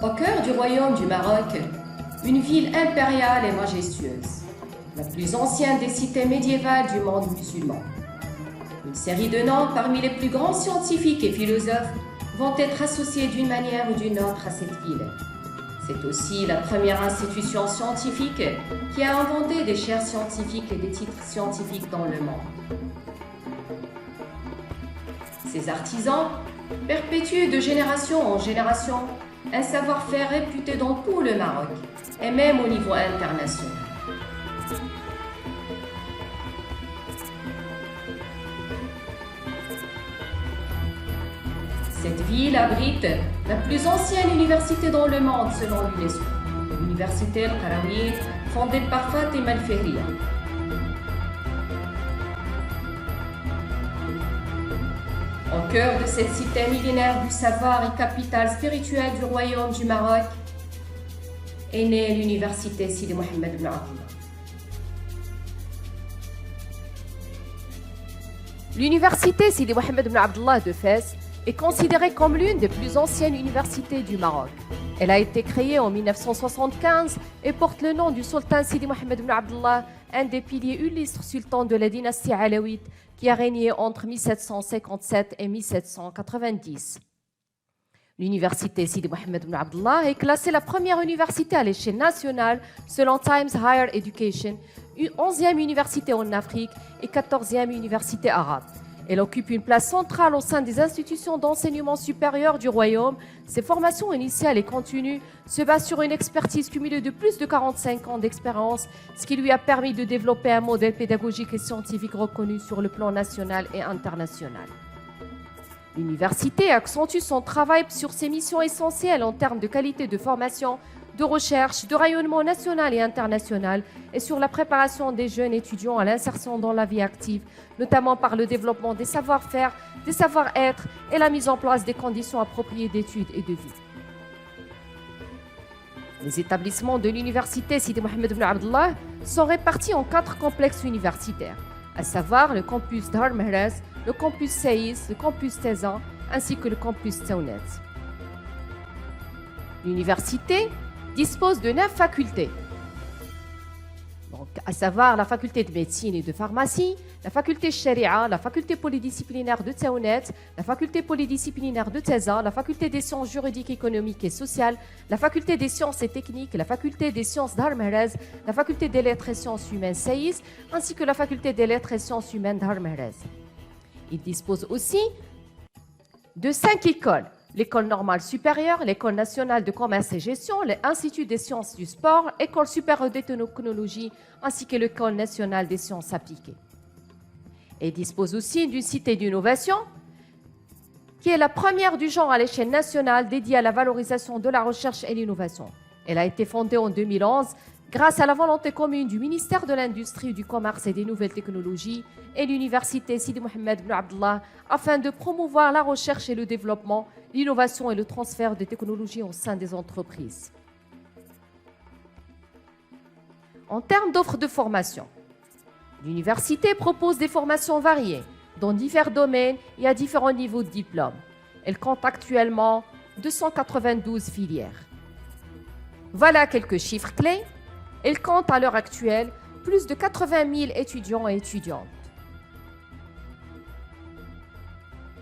Au cœur du royaume du Maroc, une ville impériale et majestueuse, la plus ancienne des cités médiévales du monde musulman. Une série de noms parmi les plus grands scientifiques et philosophes vont être associés d'une manière ou d'une autre à cette ville. C'est aussi la première institution scientifique qui a inventé des chaires scientifiques et des titres scientifiques dans le monde. Ces artisans perpétuent de génération en génération un savoir-faire réputé dans tout le Maroc et même au niveau international. Cette ville abrite la plus ancienne université dans le monde selon l'UNESCO, l'université Al-Qarawiyyin, fondée par Fatima Al-Fihriya. Au cœur de cette cité millénaire du savoir et capitale spirituelle du royaume du Maroc est née l'université Sidi Mohammed ibn Abdallah. L'université Sidi Mohammed ibn Abdallah de Fès est considérée comme l'une des plus anciennes universités du Maroc. Elle a été créée en 1975 et porte le nom du sultan Sidi Mohammed ibn Abdallah, un des piliers illustres sultans de la dynastie alaouite qui a régné entre 1757 et 1790. L'université Sidi Mohammed ibn Abdallah est classée la première université à l'échelle nationale selon Times Higher Education, 11e université en Afrique et 14e université arabe. Elle occupe une place centrale au sein des institutions d'enseignement supérieur du royaume. Ses formations initiales et continues se basent sur une expertise cumulée de plus de 45 ans d'expérience, ce qui lui a permis de développer un modèle pédagogique et scientifique reconnu sur le plan national et international. L'université accentue son travail sur ses missions essentielles en termes de qualité de formation, de recherche, de rayonnement national et international et sur la préparation des jeunes étudiants à l'insertion dans la vie active, notamment par le développement des savoir-faire, des savoir-être et la mise en place des conditions appropriées d'études et de vie. Les établissements de l'université Sidi Mohammed ibn Abdallah sont répartis en 4 complexes universitaires, à savoir le campus Dar Mehrez, le campus Saïs, le campus Tezan ainsi que le campus Taounet. L'université dispose de 9 facultés, donc, à savoir la faculté de médecine et de pharmacie, la faculté Sharia, la faculté polydisciplinaire de Taounet, la faculté polydisciplinaire de Tezan, la faculté des sciences juridiques, économiques et sociales, la faculté des sciences et techniques, la faculté des sciences Dar Mehrez, la faculté des lettres et sciences humaines Saïs, ainsi que la faculté des lettres et sciences humaines Dar Mehrez. Il dispose aussi de 5 écoles. L'école normale supérieure, l'école nationale de commerce et gestion, l'Institut des sciences du sport, l'école supérieure de technologie, ainsi que l'école nationale des sciences appliquées. Elle dispose aussi d'une cité d'innovation, qui est la première du genre à l'échelle nationale dédiée à la valorisation de la recherche et l'innovation. Elle a été fondée en 2011 grâce à la volonté commune du ministère de l'Industrie, du Commerce et des Nouvelles Technologies et l'université Sidi Mohammed ibn Abdallah afin de promouvoir la recherche et le développement, l'innovation et le transfert de technologies au sein des entreprises. En termes d'offres de formation, l'université propose des formations variées dans divers domaines et à différents niveaux de diplôme. Elle compte actuellement 292 filières. Voilà quelques chiffres clés. Elle compte à l'heure actuelle plus de 80 000 étudiants et étudiantes.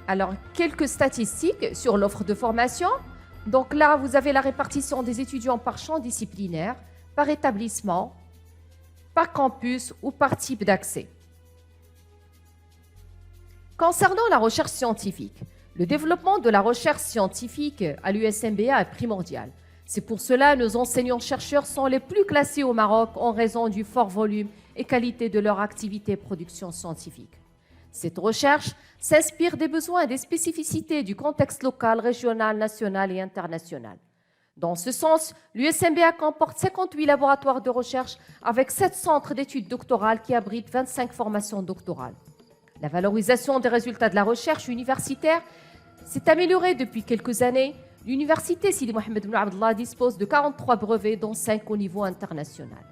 Alors, quelques statistiques sur l'offre de formation. Donc là, vous avez la répartition des étudiants par champ disciplinaire, par établissement, par campus ou par type d'accès. Concernant la recherche scientifique, le développement de la recherche scientifique à l'USMBA est primordial. C'est pour cela que nos enseignants-chercheurs sont les plus classés au Maroc en raison du fort volume et qualité de leur activité et production scientifique. Cette recherche s'inspire des besoins et des spécificités du contexte local, régional, national et international. Dans ce sens, l'USMBA comporte 58 laboratoires de recherche avec 7 centres d'études doctorales qui abritent 25 formations doctorales. La valorisation des résultats de la recherche universitaire s'est améliorée depuis quelques années. L'université Sidi Mohammed ibn Abdallah dispose de 43 brevets, dont 5 au niveau international.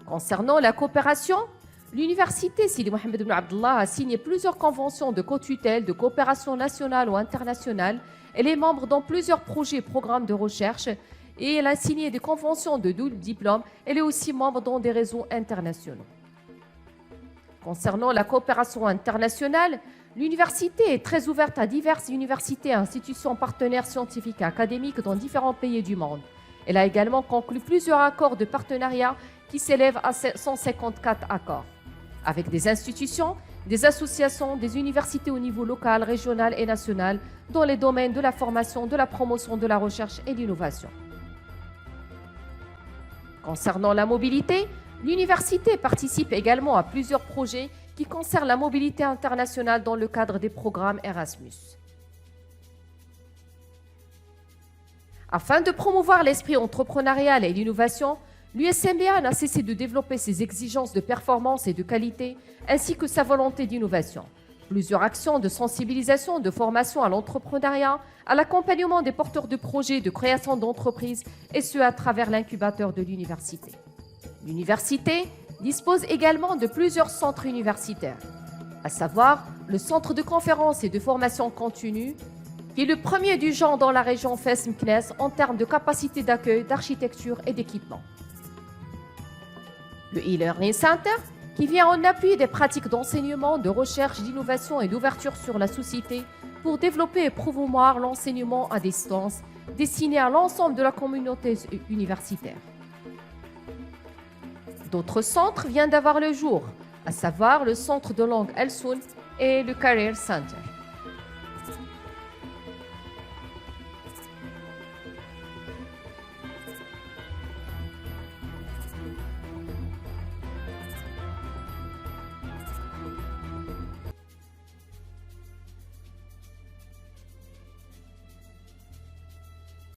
Concernant la coopération, L'université Sidi Mohamed Ben Abdallah a signé plusieurs conventions de co-tutelle, de coopération nationale ou internationale. Elle est membre dans plusieurs projets et programmes de recherche et elle a signé des conventions de double diplôme. Elle est aussi membre dans des réseaux internationaux. Concernant la coopération internationale, l'université est très ouverte à diverses universités et institutions partenaires scientifiques et académiques dans différents pays du monde. Elle a également conclu plusieurs accords de partenariat qui s'élèvent à 154 accords avec des institutions, des associations, des universités au niveau local, régional et national dans les domaines de la formation, de la promotion, de la recherche et de l'innovation. Concernant la mobilité, l'université participe également à plusieurs projets qui concernent la mobilité internationale dans le cadre des programmes Erasmus. Afin de promouvoir l'esprit entrepreneurial et l'innovation, l'USMBA n'a cessé de développer ses exigences de performance et de qualité, ainsi que sa volonté d'innovation. Plusieurs actions de sensibilisation, de formation à l'entrepreneuriat, à l'accompagnement des porteurs de projets de création d'entreprises, et ce à travers l'incubateur de l'université. L'université dispose également de plusieurs centres universitaires, à savoir le centre de conférences et de formation continue, qui est le premier du genre dans la région Fès-Meknès en termes de capacité d'accueil, d'architecture et d'équipement. Le e-learning center, qui vient en appui des pratiques d'enseignement, de recherche, d'innovation et d'ouverture sur la société pour développer et promouvoir l'enseignement à distance destiné à l'ensemble de la communauté universitaire. D'autres centres viennent d'avoir le jour, à savoir le centre de langue El Soun et le Career Center.